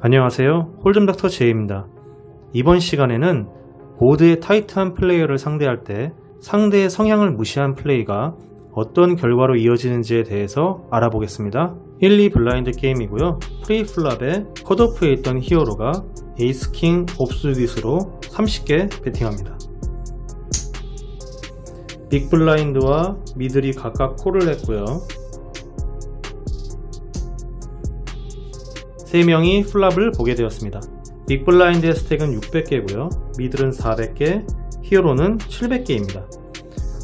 안녕하세요, 홀좀닥터 제이입니다. 이번 시간에는 보드의 타이트한 플레이어를 상대할 때 상대의 성향을 무시한 플레이가 어떤 결과로 이어지는지에 대해서 알아보겠습니다. 1, 2 블라인드 게임이고요. 프리플랍에 컷오프에 있던 히어로가 에이스 킹 옵스딧으로 30개 베팅합니다. 빅 블라인드와 미들이 각각 콜을 했고요. 3명이 플랍을 보게 되었습니다. 빅 블라인드의 스택은 600개고요. 미들은 400개, 히어로는 700개입니다.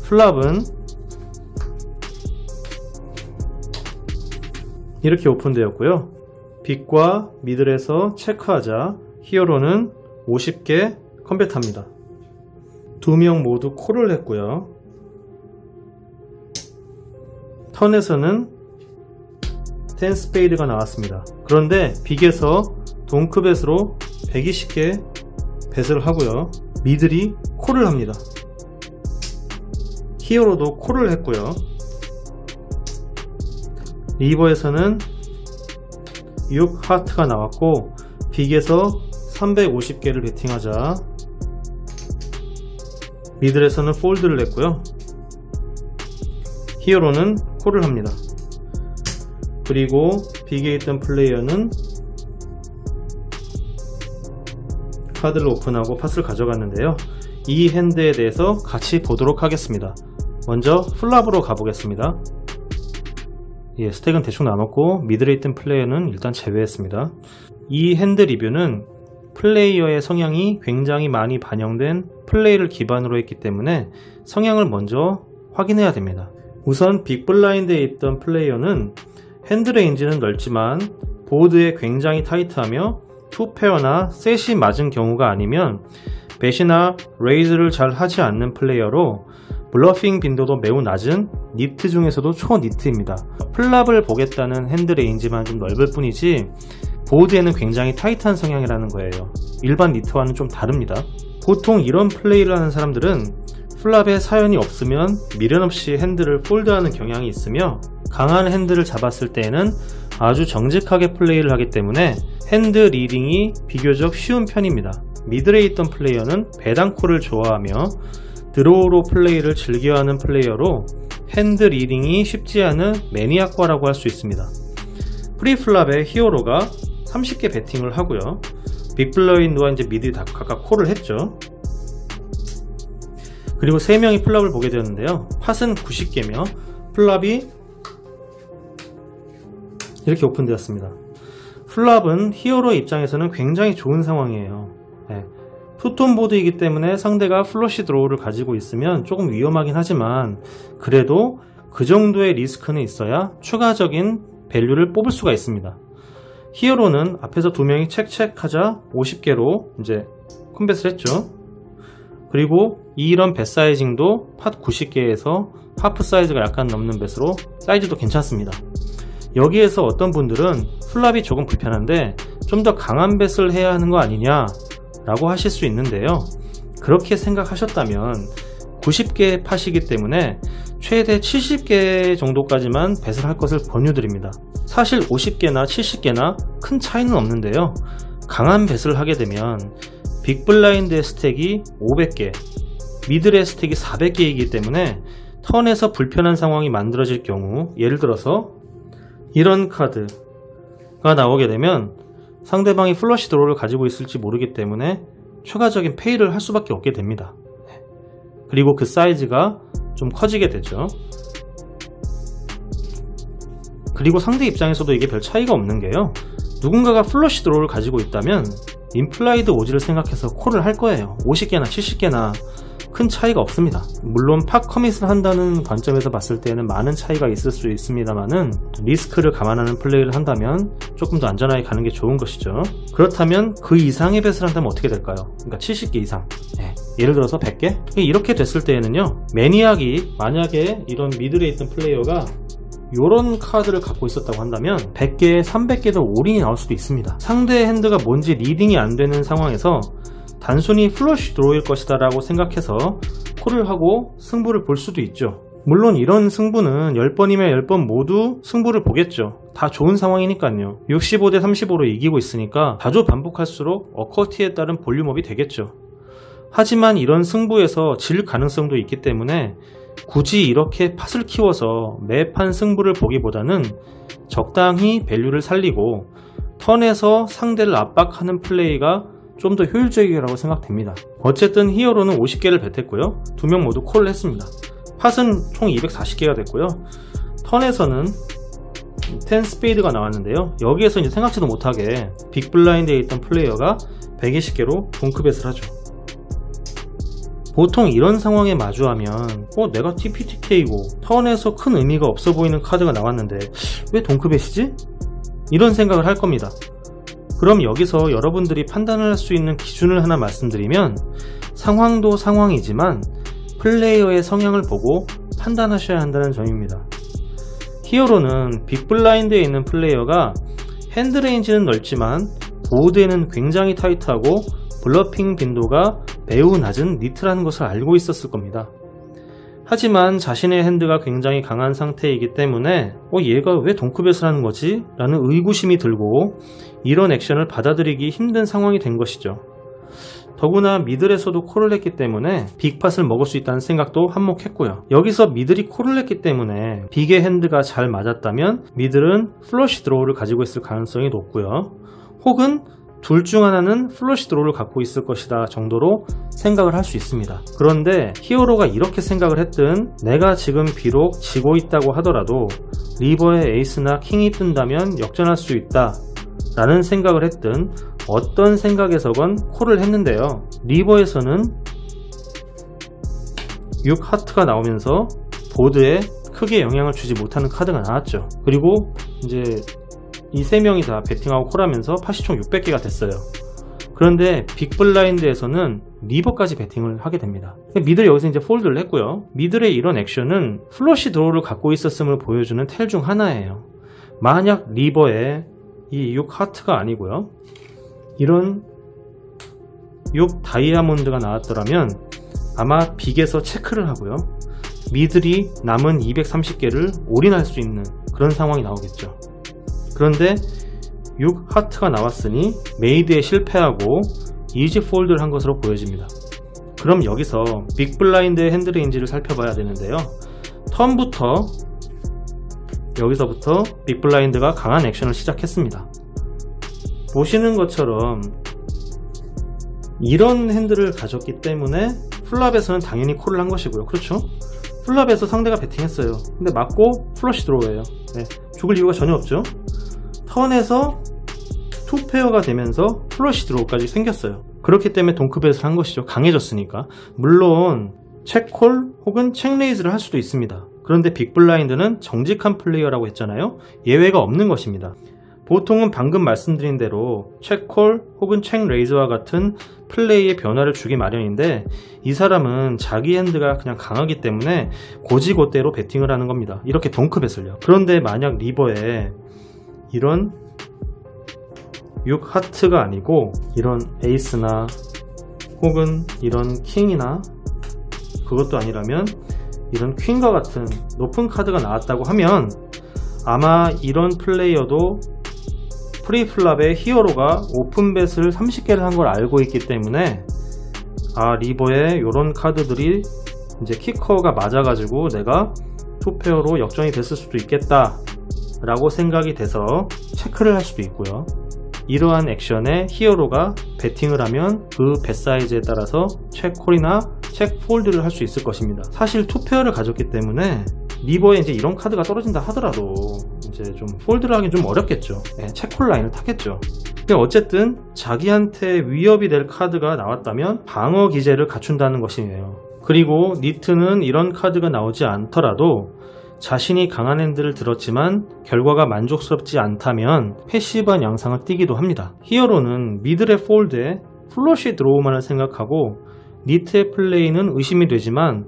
플랍은 이렇게 오픈되었고요. 빅과 미들에서 체크하자 히어로는 50개 컴뱃합니다. 2명 모두 콜을 했고요. 턴에서는 10 스페이드가 나왔습니다. 그런데 빅에서 동크벳으로 120개 벳을 하고요. 미들이 콜을 합니다. 히어로도 콜을 했고요. 리버에서는 6 하트가 나왔고 빅에서 350개를 베팅하자 미들에서는 폴드를 냈고요. 히어로는 콜을 합니다. 그리고 빅에 있던 플레이어는 카드를 오픈하고 팟을 가져갔는데요. 이 핸드에 대해서 같이 보도록 하겠습니다. 먼저 플랍으로 가보겠습니다. 스택은 대충 나눴고 미들에 있던 플레이어는 일단 제외했습니다. 이 핸드 리뷰는 플레이어의 성향이 굉장히 많이 반영된 플레이를 기반으로 했기 때문에 성향을 먼저 확인해야 됩니다. 우선 빅 블라인드에 있던 플레이어는 핸드 레인지는 넓지만 보드에 굉장히 타이트하며 투페어나 셋이 맞은 경우가 아니면 벳이나 레이즈를 잘 하지 않는 플레이어로 블러핑 빈도도 매우 낮은 니트 중에서도 초니트입니다. 플랍을 보겠다는 핸드 레인지만 좀 넓을 뿐이지 보드에는 굉장히 타이트한 성향이라는 거예요. 일반 니트와는 좀 다릅니다. 보통 이런 플레이를 하는 사람들은 플랍에 사연이 없으면 미련 없이 핸드를 폴드하는 경향이 있으며 강한 핸드를 잡았을 때에는 아주 정직하게 플레이를 하기 때문에 핸드 리딩이 비교적 쉬운 편입니다. 미들에 있던 플레이어는 배당콜을 좋아하며 드로우로 플레이를 즐겨하는 플레이어로 핸드 리딩이 쉽지 않은 매니악과라고 할 수 있습니다. 프리플랍의 히어로가 30개 베팅을 하고요. 빅블라인드와 이제 미들이 다 각각 콜을 했죠. 그리고 3명이 플랍을 보게 되었는데요. 팟은 90개며 플랍이 이렇게 오픈되었습니다. 플랍은 히어로의 입장에서는 굉장히 좋은 상황이에요. 투톤 보드이기 때문에 상대가 플러시 드로우를 가지고 있으면 조금 위험하긴 하지만 그래도 그 정도의 리스크는 있어야 추가적인 밸류를 뽑을 수가 있습니다. 히어로는 앞에서 2명이 체크하자 50개로 이제 컴뱃을 했죠. 그리고 이런 뱃 사이징도 팟 90개에서 하프 사이즈가 약간 넘는 뱃으로 사이즈도 괜찮습니다. 여기에서 어떤 분들은 플랍이 조금 불편한데 좀 더 강한 뱃을 해야 하는 거 아니냐 라고 하실 수 있는데요. 그렇게 생각하셨다면 90개의 팟이기 때문에 최대 70개 정도까지만 뱃을 할 것을 권유드립니다. 사실 50개나 70개나 큰 차이는 없는데요. 강한 뱃을 하게 되면 빅 블라인드의 스택이 500개, 미들의 스택이 400개이기 때문에 턴에서 불편한 상황이 만들어질 경우, 예를 들어서 이런 카드가 나오게 되면 상대방이 플러시 드로우를 가지고 있을지 모르기 때문에 추가적인 페이를 할 수밖에 없게 됩니다. 그리고 그 사이즈가 좀 커지게 되죠. 그리고 상대 입장에서도 이게 별 차이가 없는 게요. 누군가가 플러시 드로우를 가지고 있다면 임플라이드 오지를 생각해서 콜을 할 거예요. 50개나 70개나 큰 차이가 없습니다. 물론 팟 커밋을 한다는 관점에서 봤을 때는 많은 차이가 있을 수 있습니다만은 리스크를 감안하는 플레이를 한다면 조금 더 안전하게 가는 게 좋은 것이죠. 그렇다면 그 이상의 뱃을 한다면 어떻게 될까요? 그러니까 70개 이상, 예를 들어서 100개? 이렇게 됐을 때에는요, 매니악이 만약에 이런 미들에 있던 플레이어가 이런 카드를 갖고 있었다고 한다면 100개에 300개도 올인이 나올 수도 있습니다. 상대의 핸드가 뭔지 리딩이 안 되는 상황에서 단순히 플러시 드로우일 것이다 라고 생각해서 콜을 하고 승부를 볼 수도 있죠. 물론 이런 승부는 10번이면 10번 모두 승부를 보겠죠. 다 좋은 상황이니까요. 65 대 35로 이기고 있으니까 자주 반복할수록 어커티에 따른 볼륨업이 되겠죠. 하지만 이런 승부에서 질 가능성도 있기 때문에 굳이 이렇게 팟을 키워서 매판 승부를 보기보다는 적당히 밸류를 살리고 턴에서 상대를 압박하는 플레이가 좀 더 효율적이라고 생각됩니다. 어쨌든 히어로는 50개를 뱉었고요. 2명 모두 콜을 했습니다. 팟은 총 240개가 됐고요. 턴에서는 10 스페이드가 나왔는데요. 여기에서 이제 생각지도 못하게 빅블라인드에 있던 플레이어가 120개로 동크벳을 하죠. 보통 이런 상황에 마주하면 내가 TPTK고 턴에서 큰 의미가 없어 보이는 카드가 나왔는데 왜 동크벳이지? 이런 생각을 할 겁니다. 그럼 여기서 여러분들이 판단을 할 수 있는 기준을 하나 말씀드리면, 상황도 상황이지만 플레이어의 성향을 보고 판단하셔야 한다는 점입니다. 히어로는 빅블라인드에 있는 플레이어가 핸드레인지는 넓지만 보드에는 굉장히 타이트하고 블러핑 빈도가 매우 낮은 니트라는 것을 알고 있었을 겁니다. 하지만 자신의 핸드가 굉장히 강한 상태이기 때문에 얘가 왜 동크벳을 하는 거지? 라는 의구심이 들고 이런 액션을 받아들이기 힘든 상황이 된 것이죠. 더구나 미들에서도 콜을 했기 때문에 빅팟을 먹을 수 있다는 생각도 한몫했고요. 여기서 미들이 콜을 했기 때문에 빅의 핸드가 잘 맞았다면 미들은 플러시 드로우를 가지고 있을 가능성이 높고요. 혹은 둘 중 하나는 플러시 드로우를 갖고 있을 것이다 정도로 생각을 할 수 있습니다. 그런데 히어로가 이렇게 생각을 했든 내가 지금 비록 지고 있다고 하더라도 리버에 에이스나 킹이 뜬다면 역전할 수 있다 라는 생각을 했든 어떤 생각에서건 콜을 했는데요. 리버에서는 6 하트가 나오면서 보드에 크게 영향을 주지 못하는 카드가 나왔죠. 그리고 이제 이 3명이 다 배팅하고 콜하면서 팟이 총 600개가 됐어요. 그런데 빅블라인드에서는 리버까지 배팅을 하게 됩니다. 미들 여기서 이제 폴드를 했고요. 미들의 이런 액션은 플러시 드로우를 갖고 있었음을 보여주는 텔 중 하나예요. 만약 리버에 이 6 하트가 아니고요, 이런 6 다이아몬드가 나왔더라면 아마 빅에서 체크를 하고요, 미들이 남은 230개를 올인할 수 있는 그런 상황이 나오겠죠. 그런데 6 하트가 나왔으니 메이드에 실패하고 이지 폴드를 한 것으로 보여집니다. 그럼 여기서 빅블라인드의 핸드레인지를 살펴봐야 되는데요. 턴부터 여기서부터 빅블라인드가 강한 액션을 시작했습니다. 보시는 것처럼 이런 핸들을 가졌기 때문에 플랍에서는 당연히 콜을 한 것이고요. 그렇죠? 플랍에서 상대가 배팅했어요. 근데 맞고 플러시 드로우예요. 죽을 이유가 전혀 없죠. 턴에서 2페어가 되면서 플러시 드로우까지 생겼어요. 그렇기 때문에 동크벳을 한 것이죠. 강해졌으니까. 물론 체콜 혹은 체크레이즈를 할 수도 있습니다. 그런데 빅블라인드는 정직한 플레이어라고 했잖아요. 예외가 없는 것입니다. 보통은 방금 말씀드린 대로 체콜 혹은 체크레이즈와 같은 플레이의 변화를 주기 마련인데, 이 사람은 자기 핸드가 그냥 강하기 때문에 고지고대로 배팅을 하는 겁니다. 이렇게 동크벳을요. 그런데 만약 리버에 이런 6 하트가 아니고 이런 에이스나 혹은 이런 킹이나 그것도 아니라면 이런 퀸과 같은 높은 카드가 나왔다고 하면 아마 이런 플레이어도 프리플랍의 히어로가 오픈벳을 30개를 한 걸 알고 있기 때문에 리버에 이런 카드들이 이제 키커가 맞아가지고 내가 2페어로 역전이 됐을 수도 있겠다 라고 생각이 돼서 체크를 할 수도 있고요. 이러한 액션에 히어로가 배팅을 하면 그 배 사이즈에 따라서 체크콜이나 체크폴드를 할 수 있을 것입니다. 사실 2페어를 가졌기 때문에 리버에 이제 이런 카드가 떨어진다 하더라도 이제 좀 폴드를 하긴 좀 어렵겠죠. 체콜 라인을 타겠죠. 근데 어쨌든 자기한테 위협이 될 카드가 나왔다면 방어 기제를 갖춘다는 것이에요. 그리고 니트는 이런 카드가 나오지 않더라도 자신이 강한 핸드를 들었지만 결과가 만족스럽지 않다면 패시브한 양상을 띠기도 합니다. 히어로는 미들의 폴드에 플러시 드로우만을 생각하고 니트의 플레이는 의심이 되지만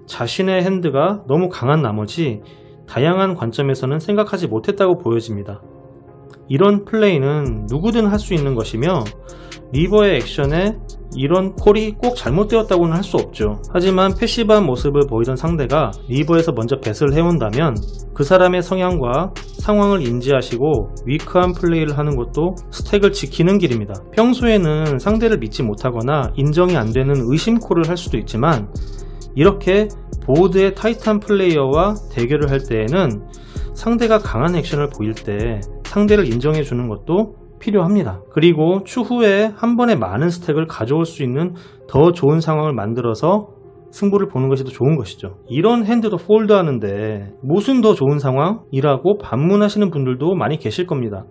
자신의 핸드가 너무 강한 나머지 다양한 관점에서는 생각하지 못했다고 보여집니다. 이런 플레이는 누구든 할 수 있는 것이며 리버의 액션에 이런 콜이 꼭 잘못되었다고는 할 수 없죠. 하지만 패시브한 모습을 보이던 상대가 리버에서 먼저 뱃을 해온다면 그 사람의 성향과 상황을 인지하시고 위크한 플레이를 하는 것도 스택을 지키는 길입니다. 평소에는 상대를 믿지 못하거나 인정이 안 되는 의심 콜을 할 수도 있지만 이렇게 보드의 타이트한 플레이어와 대결을 할 때에는 상대가 강한 액션을 보일 때 상대를 인정해 주는 것도 필요합니다. 그리고 추후에 한 번에 많은 스택을 가져올 수 있는 더 좋은 상황을 만들어서 승부를 보는 것이 더 좋은 것이죠. 이런 핸드도 폴드 하는데 무슨 더 좋은 상황이라고 반문하시는 분들도 많이 계실 겁니다.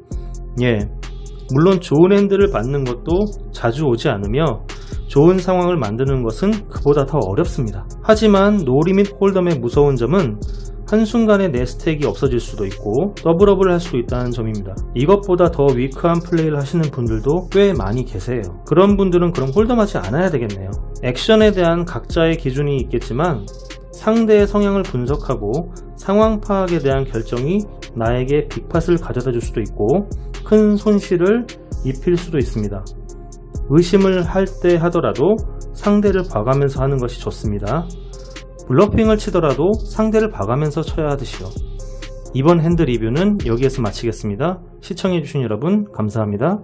물론 좋은 핸드를 받는 것도 자주 오지 않으며 좋은 상황을 만드는 것은 그보다 더 어렵습니다. 하지만 노리밋 홀덤의 무서운 점은 한순간에 내 스택이 없어질 수도 있고 더블업을 할 수도 있다는 점입니다. 이것보다 더 위크한 플레이를 하시는 분들도 꽤 많이 계세요. 그런 분들은 그럼 홀덤하지 않아야 되겠네요. 액션에 대한 각자의 기준이 있겠지만 상대의 성향을 분석하고 상황 파악에 대한 결정이 나에게 빅팟을 가져다 줄 수도 있고 큰 손실을 입힐 수도 있습니다. 의심을 할 때 하더라도 상대를 봐가면서 하는 것이 좋습니다. 블러핑을 치더라도 상대를 봐가면서 쳐야 하듯이요. 이번 핸드 리뷰는 여기에서 마치겠습니다. 시청해주신 여러분 감사합니다.